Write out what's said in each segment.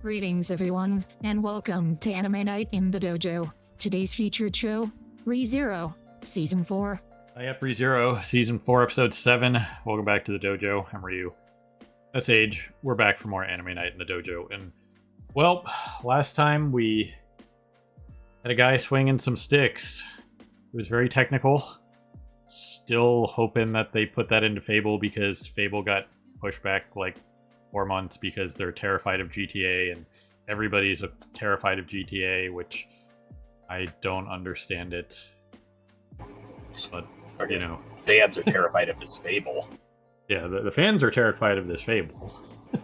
Greetings, everyone, and welcome to Anime Night in the Dojo. Today's featured show, ReZero, Season 4. Yep, ReZero, Season 4, Episode 7. Welcome back to the dojo. I'm Ryu. That's Age. We're back for more Anime Night in the dojo. And, well, last time we had a guy swinging some sticks. It was very technical. Still hoping that they put that into Fable because Fable got pushed back like 4 months because they're terrified of GTA and everybody's terrified of GTA, which I don't understand it. But, you know. Fans are terrified of this Fable. Yeah, the fans are terrified of this Fable.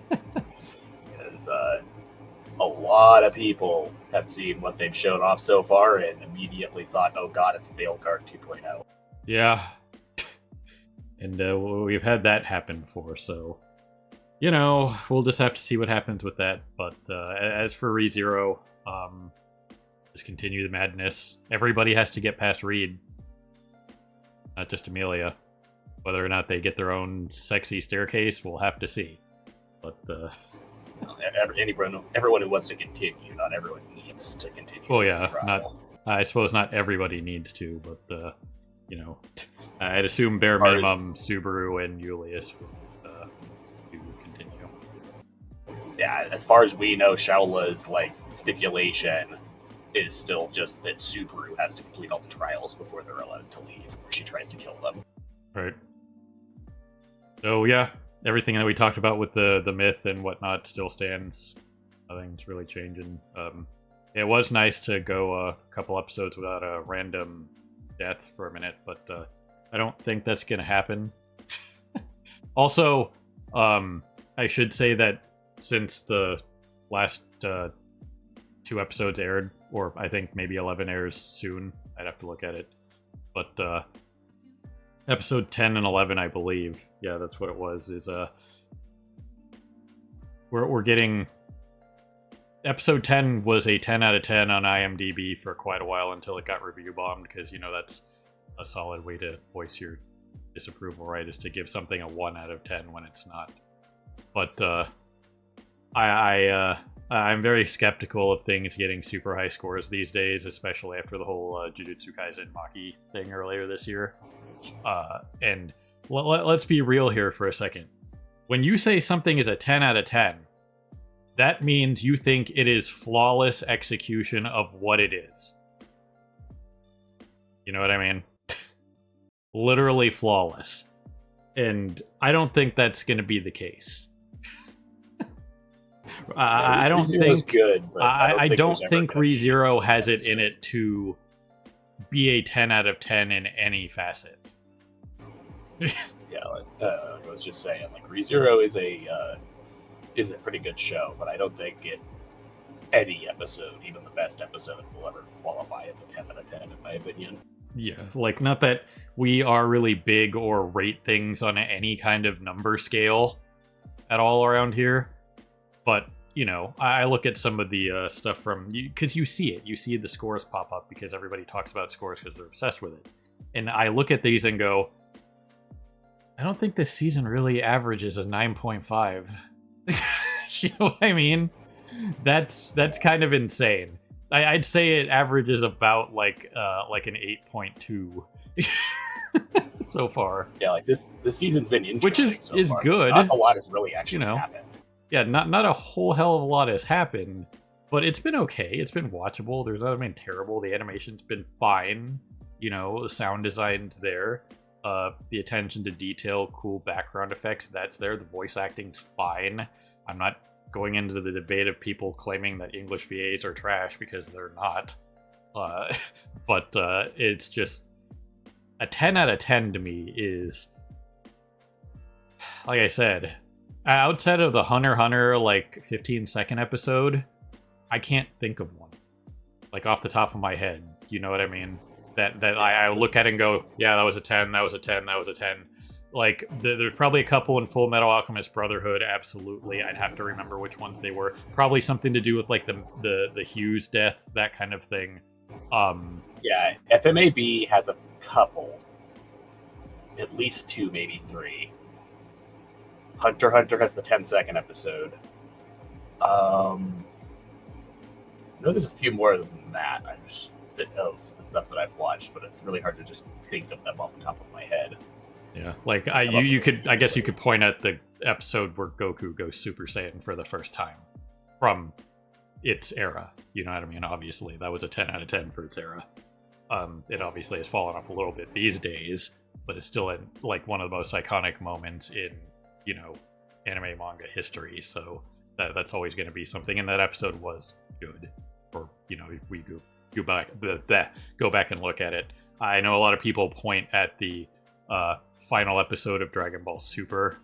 Because a lot of people have seen what they've shown off so far and immediately thought, oh god, it's Veilguard 2.0. Yeah. And we've had that happen before, so... You know, we'll just have to see what happens with that. But as for ReZero, just continue the madness. Everybody has to get past Reed. Not just Amelia. Whether or not they get their own sexy staircase, we'll have to see. But, everyone who wants to continue, not everyone needs to continue. Well, yeah, I suppose not everybody needs to, but, you know, I'd assume bare minimum Subaru and Julius would do continue. Yeah, as far as we know, Shaola's, stipulation is still just that Subaru has to complete all the trials before they're allowed to leave, or she tries to kill them. Right. So, yeah, everything that we talked about with the myth and whatnot still stands. Nothing's really changing. It was nice to go a couple episodes without a random death for a minute, but I don't think that's going to happen. Also, I should say that since the last 2 episodes aired, or I think maybe 11 airs soon, I'd have to look at it, but episode 10 and 11, I believe, yeah, that's what it was, is we're getting... Episode 10 was a 10 out of 10 on IMDb for quite a while until it got review bombed, because, you know, that's a solid way to voice your disapproval, right, is to give something a 1 out of 10 when it's not. But I'm very skeptical of things getting super high scores these days, especially after the whole Jujutsu Kaisen Maki thing earlier this year. And let's be real here for a second. When you say something is a 10 out of 10, that means you think it is flawless execution of what it is. You know what I mean? Literally flawless. And I don't think that's going to be the case. I don't think good. But I don't think ReZero has it in it to be a 10 out of 10 in any facet. Yeah, I was just saying, ReZero is a pretty good show, but I don't think any episode, even the best episode, will ever qualify as a 10 out of 10, in my opinion. Yeah, not that we are really big or rate things on any kind of number scale at all around here, but, you know, I look at some of the stuff from... Because you see it. You see the scores pop up because everybody talks about scores because they're obsessed with it. And I look at these and go, I don't think this season really averages a 9.5. You know what I mean? That's kind of insane. I'd say it averages about like an 8.2 so far. Yeah, this season's been interesting, which is far. good. Not a lot has really actually happened. Yeah, not a whole hell of a lot has happened, but it's been okay. It's been watchable. There's not been terrible. The animation's been fine. You know, the sound design's there. The attention to detail, cool background effects, that's there. The voice acting's fine. I'm not going into the debate of people claiming that English VAs are trash, because they're not. But it's just... A 10 out of 10 to me is... Like I said, outside of the Hunter x Hunter, 15-second episode, I can't think of one. Off the top of my head. You know what I mean? That I look at it and go, yeah, that was a 10, that was a 10, that was a 10. There's probably a couple in Full Metal Alchemist Brotherhood, absolutely. I'd have to remember which ones they were. Probably something to do with, the Hughes death, that kind of thing. Yeah, FMAB has a couple. At least 2, maybe 3. Hunter x Hunter has the 10-second episode. I know there's a few more than that. I just of the stuff that I've watched, but it's really hard to just think of them off the top of my head. Yeah, like you could, I guess you could point at the episode where Goku goes Super Saiyan for the first time from its era. You know what I mean? Obviously, that was a 10 out of 10 for its era. It obviously has fallen off a little bit these days, but it's still like one of the most iconic moments in, you know, anime manga history. So that's always going to be something. And that episode was good. Or, you know, if we go back and look at it. I know a lot of people point at the final episode of Dragon Ball Super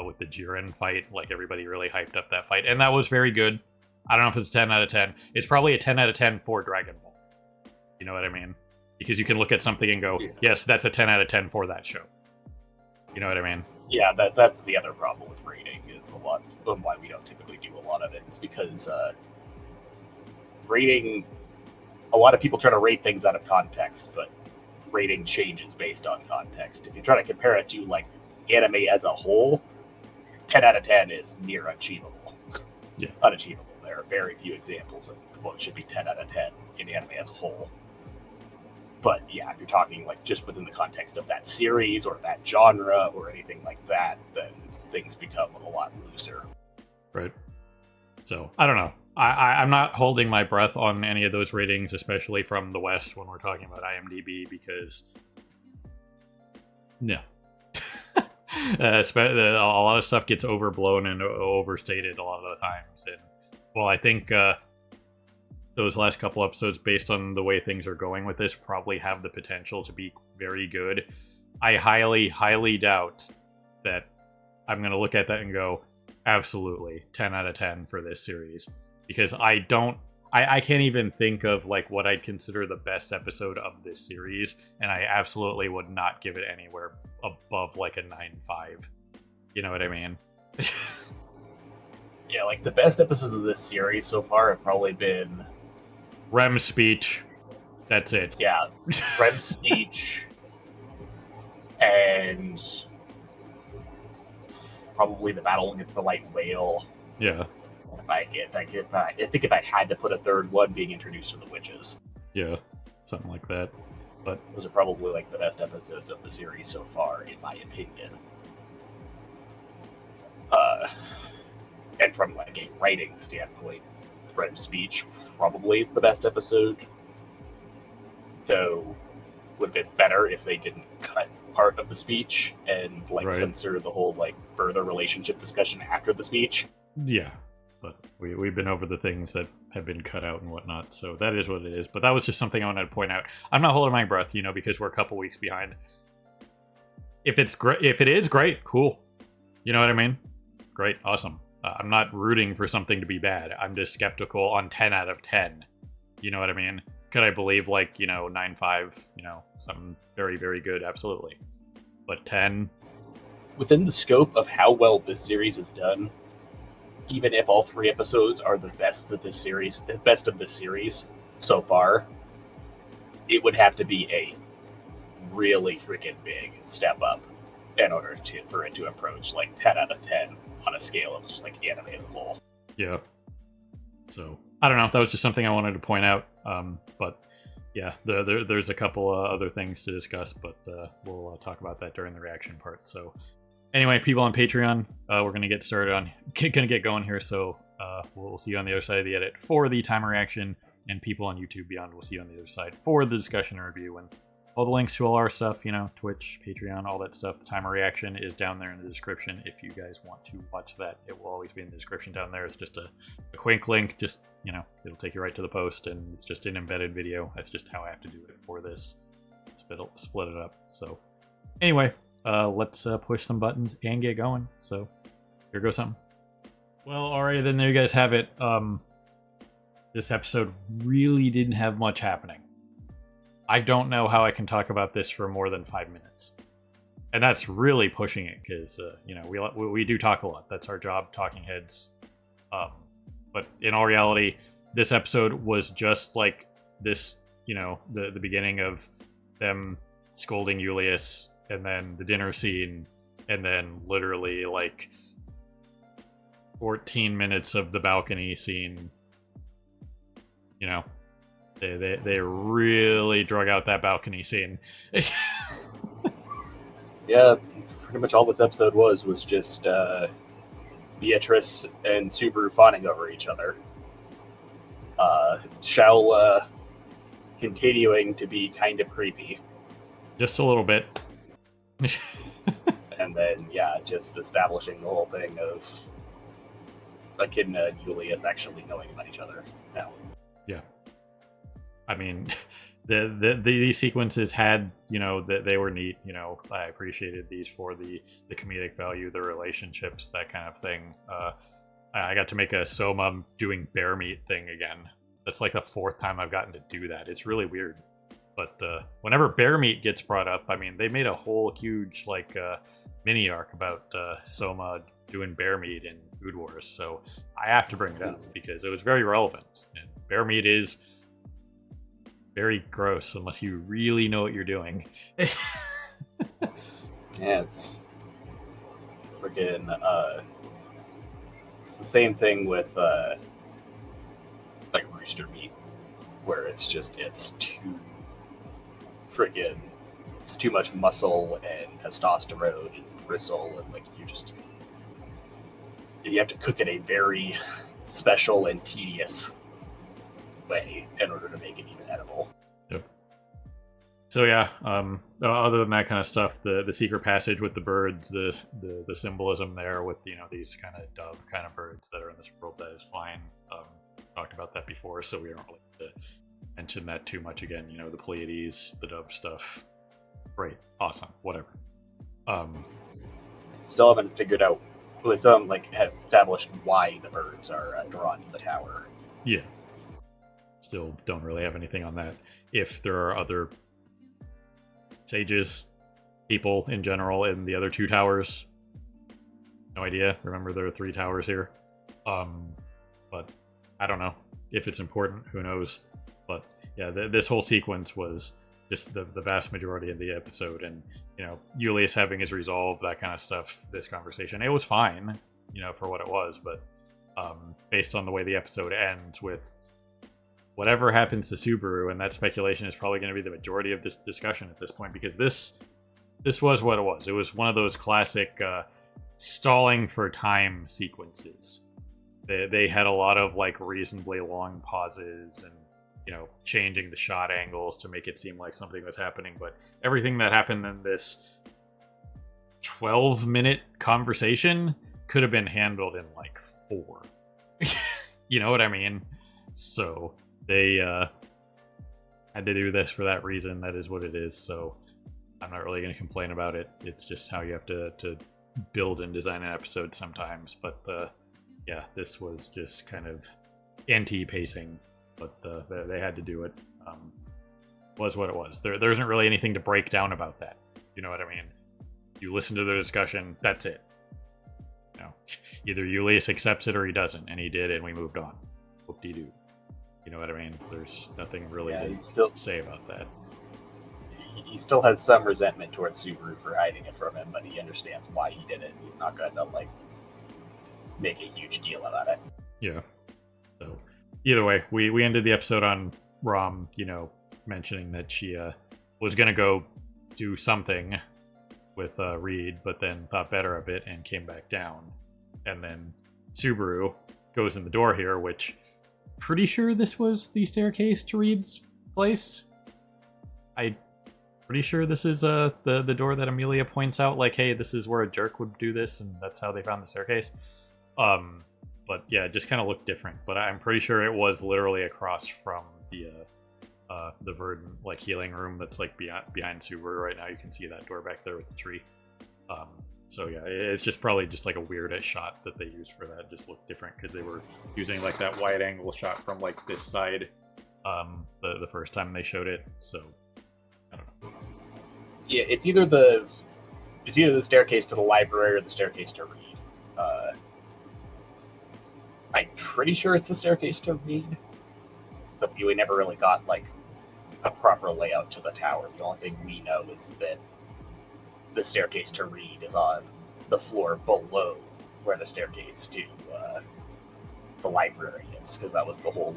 with the Jiren fight. Like, everybody really hyped up that fight, and that was very good. I don't know if it's 10 out of 10. It's probably a 10 out of 10 for Dragon Ball. You know what I mean? Because you can look at something and go, yes, that's a 10 out of 10 for that show. You know what I mean? Yeah, that's the other problem with rating, is a lot of why we don't typically do a lot of it. It's because rating, a lot of people try to rate things out of context, but rating changes based on context. If you try to compare it to like anime as a whole, 10 out of 10 is near unachievable. Yeah. Unachievable. There are very few examples of what should be 10 out of 10 in anime as a whole. But yeah, if you're talking like just within the context of that series or that genre or anything like that, then things become a lot looser. Right. So, I don't know. I'm not holding my breath on any of those ratings, especially from the West when we're talking about IMDb, because no. A lot of stuff gets overblown and overstated a lot of the times. And, well, I think those last couple episodes, based on the way things are going with this, probably have the potential to be very good. I highly, highly doubt that I'm going to look at that and go, absolutely, 10 out of 10 for this series. Because I can't even think of like what I'd consider the best episode of this series, and I absolutely would not give it anywhere above like a 9.5. You know what I mean? Yeah, like the best episodes of this series so far have probably been Rem's speech. That's it. Yeah, Rem's speech, and probably the battle against the White Whale. Yeah. I think if I had to put a third one, being introduced to the witches. Yeah, something like that. But those are probably like the best episodes of the series so far, in my opinion. And from like a writing standpoint, Rem's speech probably is the best episode. So would have been better if they didn't cut part of the speech and like censor the whole like further relationship discussion after the speech. Yeah. But we've been over the things that have been cut out and whatnot, so that is what it is. But that was just something I wanted to point out. I'm not holding my breath, you know, because we're a couple weeks behind. If it is great, cool. You know what I mean? Great, awesome. I'm not rooting for something to be bad. I'm just skeptical on 10 out of 10. You know what I mean? Could I believe like, you know, 9.5, you know, something very, very good? Absolutely. But 10? Within the scope of how well this series is done, even if all 3 episodes are the best of this series so far, it would have to be a really freaking big step up in order for it to approach like 10 out of 10 on a scale of just like anime as a whole. Yeah. So I don't know. That was just something I wanted to point out. But yeah, there's a couple other things to discuss, but we'll talk about that during the reaction part. So anyway, people on Patreon, we're gonna get going here. So we'll see you on the other side of the edit for the timer reaction, and people on YouTube Beyond, we'll see you on the other side for the discussion and review. And all the links to all our stuff, you know, Twitch, Patreon, all that stuff. The timer reaction is down there in the description. If you guys want to watch that, it will always be in the description down there. It's just a quick link. Just, you know, it'll take you right to the post, and it's just an embedded video. That's just how I have to do it for this. Split it up. So anyway, let's push some buttons and get going. So here goes something. Well, alrighty then, there you guys have it. This episode really didn't have much happening. I don't know how I can talk about this for more than 5 minutes. And that's really pushing it, because, you know, we do talk a lot. That's our job, talking heads. But in all reality, this episode was just like this, you know, the beginning of them scolding Julius, and then the dinner scene, and then literally like 14 minutes of the balcony scene, You know, they really drug out that balcony scene. Yeah, pretty much all this episode was just Beatrice and Subaru fawning over each other. Shell continuing to be kind of creepy. Just a little bit. And then, yeah, just establishing the whole thing of Echidna and Julius actually knowing about each other now. Yeah. I mean, these sequences had, that they were neat. I appreciated these for the comedic value, the relationships, that kind of thing. I got to make a Soma doing bear meat thing again. That's like the 4th time I've gotten to do that. It's really weird. But whenever bear meat gets brought up, I mean, they made a whole huge mini arc about Soma doing bear meat in Food Wars. So I have to bring it up because it was very relevant. And bear meat is very gross unless you really know what you're doing. Yeah, it's freaking. It's the same thing with rooster meat, where it's too freaking. It's too much muscle and testosterone and bristle, and you have to cook it a very special and tedious way in order to make it even edible. Yep. So yeah, other than that kind of stuff, the secret passage with the birds, the symbolism there with these kind of dove kind of birds that are in this world that is flying. Talked about that before, so we don't really have to mention that too much again. The Pleiades, the dove stuff, great, awesome, whatever. Still haven't figured out. Have established why the birds are drawn to the tower. Yeah. Still don't really have anything on that. If there are other sages, people in general in the other 2 towers, no idea. Remember, there are 3 towers here. But I don't know if it's important. Who knows? But yeah, this whole sequence was just the vast majority of the episode, and Julius having his resolve, that kind of stuff. This conversation, it was fine, for what it was, but based on the way the episode ends with whatever happens to Subaru, and that speculation is probably going to be the majority of this discussion at this point, because this was what it was. It was one of those classic stalling for time sequences. They had a lot of reasonably long pauses and changing the shot angles to make it seem like something was happening, but everything that happened in this 12-minute conversation could have been handled in 4. You know what I mean? So they had to do this for that reason. That is what it is. So I'm not really going to complain about it. It's just how you have to build and design an episode sometimes. But yeah, this was just kind of anti-pacing, but they had to do it. Was what it was. There isn't really anything to break down about that. You know what I mean? You listen to the discussion, that's it. Either Julius accepts it or he doesn't, and he did, and we moved on. Whoop-de-doo. You know what I mean? There's nothing really to say about that. He still has some resentment towards Subaru for hiding it from him, but he understands why he did it. He's not going to make a huge deal about it. Yeah. So either way, we ended the episode on Rom, mentioning that she was going to go do something with Reed, but then thought better of it and came back down. And then Subaru goes in the door here, which pretty sure this was the staircase to Reed's place. I'm pretty sure this is the door that Amelia points out, hey, this is where a jerk would do this, and that's how they found the staircase. But yeah, it just kind of looked different. But I'm pretty sure it was literally across from the Verdant healing room that's behind Subaru right now. You can see that door back there with the tree. So yeah, it's just probably just a weird shot that they used for that. Just looked different because they were using that wide angle shot from this side the first time they showed it. So I don't know. Yeah, it's either the staircase to the library or the staircase to Reed. I'm pretty sure it's the staircase to Reed, but we never really got a proper layout to the tower. The only thing we know is that the staircase to Reed is on the floor below where the staircase to the library is, because that was the whole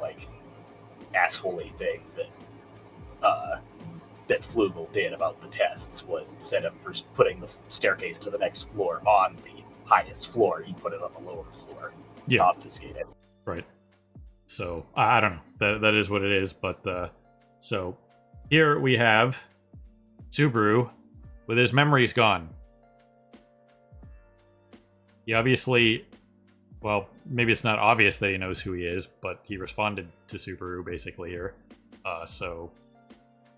assholey thing that Flugel did about the tests was instead of putting the staircase to the next floor on the highest floor, he put it on the lower floor to obfuscate it. Right. So I don't know. That is what it is. But so here we have Subaru with his memories gone. He obviously, well, maybe it's not obvious that he knows who he is, but he responded to Subaru basically here. So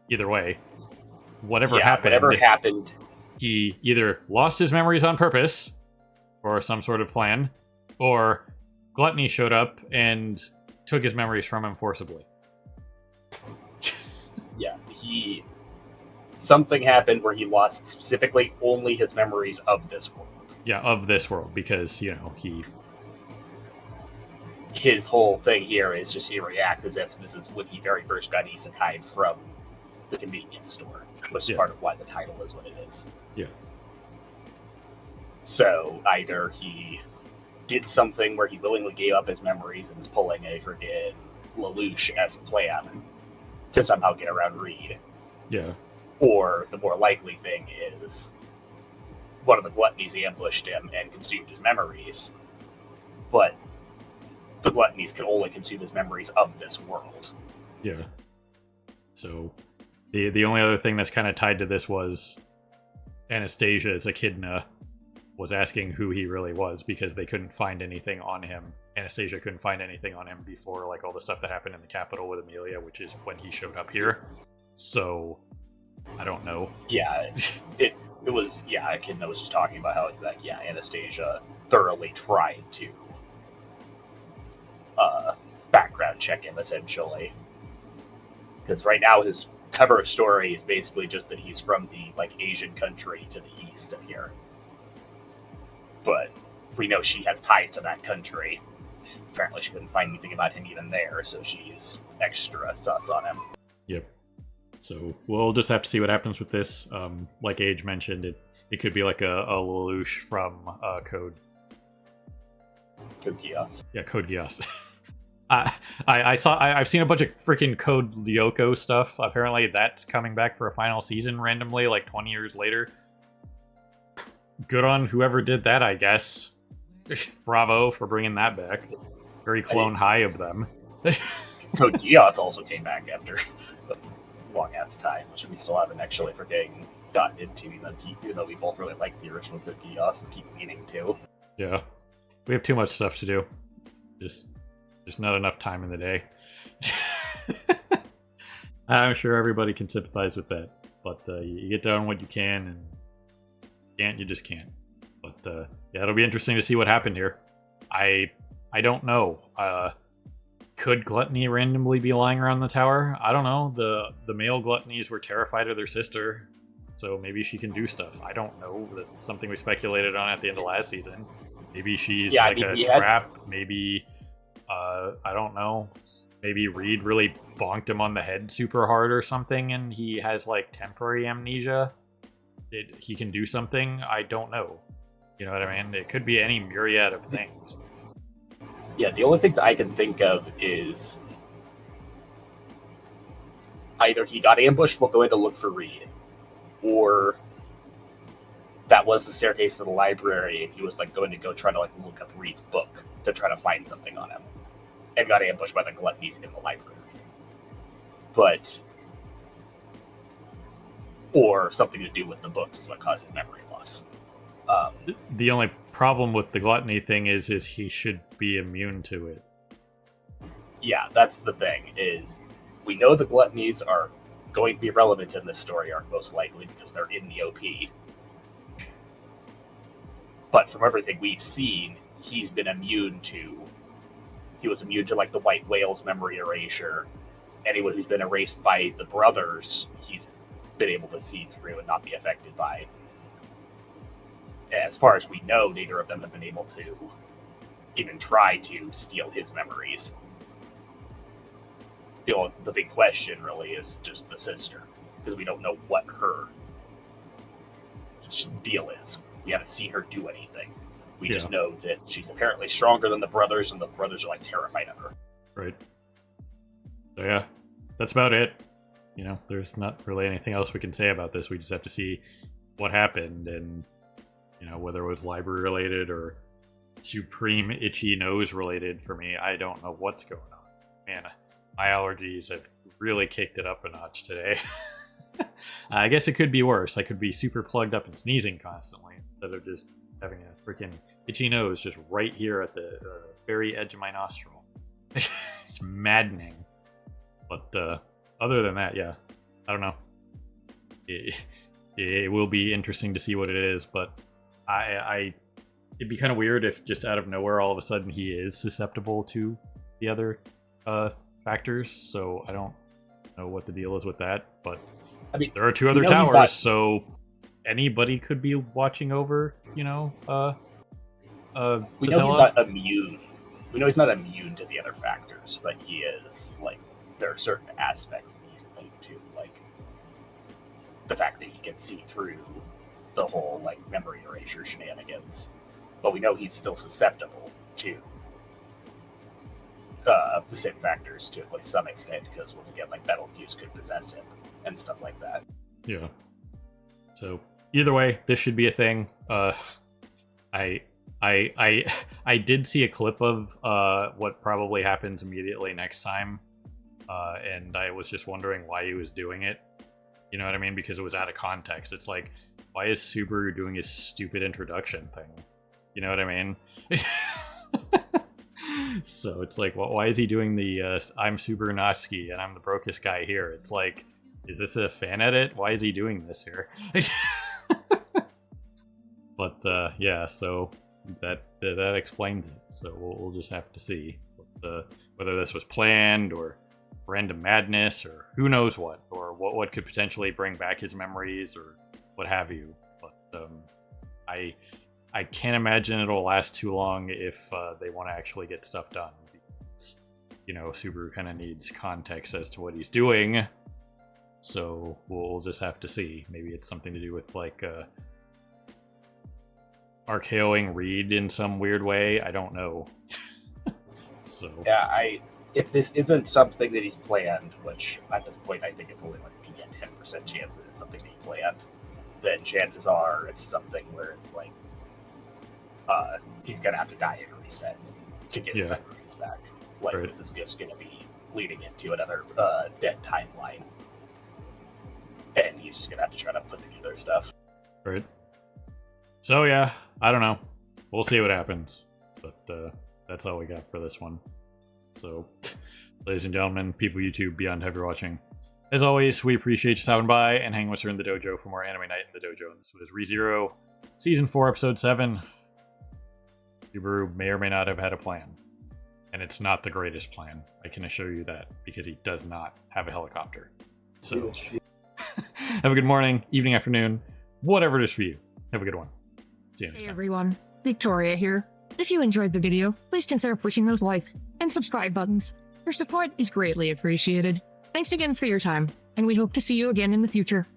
either way, whatever happened, he either lost his memories on purpose for some sort of plan, or Gluttony showed up and took his memories from him forcibly. Yeah, something happened where he lost specifically only his memories of this world. Yeah, of this world, because, his whole thing here is just he reacts as if this is when he very first got isekai from the convenience store, which is part of why the title is what it is. Yeah. So either he did something where he willingly gave up his memories and is pulling a freaking Lelouch-esque plan to somehow get around Reed. Yeah. Or the more likely thing is one of the Gluttonies ambushed him and consumed his memories, but the Gluttonies can only consume his memories of this world. Yeah. So the only other thing that's kind of tied to this was Anastasia as Echidna was asking who he really was because they couldn't find anything on him. Anastasia couldn't find anything on him before like all the stuff that happened in the Capitol with Amelia, which is when he showed up here. So I don't know. Yeah, it was, Echidna was just talking about how Anastasia thoroughly tried to background check him essentially. Because right now his cover story is basically just that he's from the Asian country to the east of here. But we know she has ties to that country. Apparently she couldn't find anything about him even there, so she's extra sus on him. Yep. So we'll just have to see what happens with this. Like Age mentioned, it could be like a Lelouch from Code. Code Geass. Yeah, Code Geass. I've seen a bunch of freaking Code Lyoko stuff. Apparently that's coming back for a final season randomly, 20 years later. Good on whoever did that, I guess. Bravo for bringing that back. Very clone high of them. Code Geass also came back after a long ass time, which we still haven't actually gotten into, even though we both really like the original Code Geass and keep meaning to. Yeah. We have too much stuff to do. Just not enough time in the day. I'm sure everybody can sympathize with that. But you get done what you can, and you just can't. But it'll be interesting to see what happened here. I don't know. Could Gluttony randomly be lying around the tower? I don't know. The male Gluttonies were terrified of their sister, so maybe she can do stuff. I don't know. That's something we speculated on at the end of last season. Maybe she's a trap. Maybe I don't know. Maybe Reed really bonked him on the head super hard or something, and he has temporary amnesia. He can do something. I don't know. You know what I mean? It could be any myriad of things. Yeah, the only things I can think of is either he got ambushed while going to look for Reed, or that was the staircase to the library, and he was going to go try to look up Reed's book to try to find something on him, and got ambushed by the Gluttonies in the library. Or something to do with the books is what caused his memory loss. The only problem with the Gluttony thing is he should be immune to it. Yeah, that's the thing, is we know the Gluttonies are going to be relevant in this story arc, most likely, because they're in the OP. But from everything we've seen, he was immune to the White Whale's memory erasure. Anyone who's been erased by the brothers, he's been able to see through and not be affected by. As far as we know, neither of them have been able to even try to steal his memories. The big question really is just the sister, because we don't know what her deal is. We haven't seen her do anything. We just know that she's apparently stronger than the brothers, and the brothers are terrified of her. Right. So yeah, that's about it. You know, there's not really anything else we can say about this. We just have to see what happened and, you know, whether it was library related or supreme itchy nose related for me. I don't know what's going on. Man, my allergies have really kicked it up a notch today. I guess it could be worse. I could be super plugged up and sneezing constantly instead of just having a freaking itchy nose just right here at the very edge of my nostril. It's maddening. But other than that, yeah, I don't know. It will be interesting to see what it is, but it'd be kind of weird if just out of nowhere all of a sudden he is susceptible to the other factors. So I don't know what the deal is with that, but I mean, there are 2 other towers, so anybody could be watching over, you know, we know he's not immune. We know he's not immune to the other factors, but he is, like, there are certain aspects that he's immune to, like the fact that he can see through the whole, like, memory erasure shenanigans. But we know he's still susceptible to the same factors to, like, some extent, because once again, like, Betelgeuse could possess him and stuff like that. Yeah. So either way, this should be a thing. I did see a clip of what probably happens immediately next time, and I was just wondering why he was doing it. You know what I mean? Because it was out of context. It's like, why is Subaru doing his stupid introduction thing? You know what I mean? So it's like, well, why is he doing the I'm Subaru Natsuki and I'm the brokest guy here? It's like, is this a fan edit? Why is he doing this here? But yeah, so that explains it. So we'll just have to see whether this was planned or random madness or who knows what, or what could potentially bring back his memories or what have you. But I can't imagine it'll last too long if they want to actually get stuff done. Because, you know, Subaru kind of needs context as to what he's doing. So we'll just have to see. Maybe it's something to do with, like, RKOing Reed in some weird way. I don't know. So yeah, if this isn't something that he's planned, which at this point I think it's only like maybe a 10% chance that it's something that he planned, then chances are it's something where it's like he's gonna have to die and reset to get his memories back. Like, right. This is just gonna be leading into another dead timeline, and he's just gonna have to try to put together stuff. Right. So yeah, I don't know. We'll see what happens. But that's all we got for this one. So, ladies and gentlemen, people YouTube, beyond heavy watching. As always, we appreciate you stopping by and hanging with us here in the dojo for more Anime Night in the Dojo. And this was ReZero, Season 4, Episode 7. Subaru may or may not have had a plan. And it's not the greatest plan. I can assure you that, because he does not have a helicopter. So, have a good morning, evening, afternoon, whatever it is for you. Have a good one. See you next time. Hey everyone, Victoria here. If you enjoyed the video, please consider pushing those like and subscribe buttons. Your support is greatly appreciated. Thanks again for your time, and we hope to see you again in the future.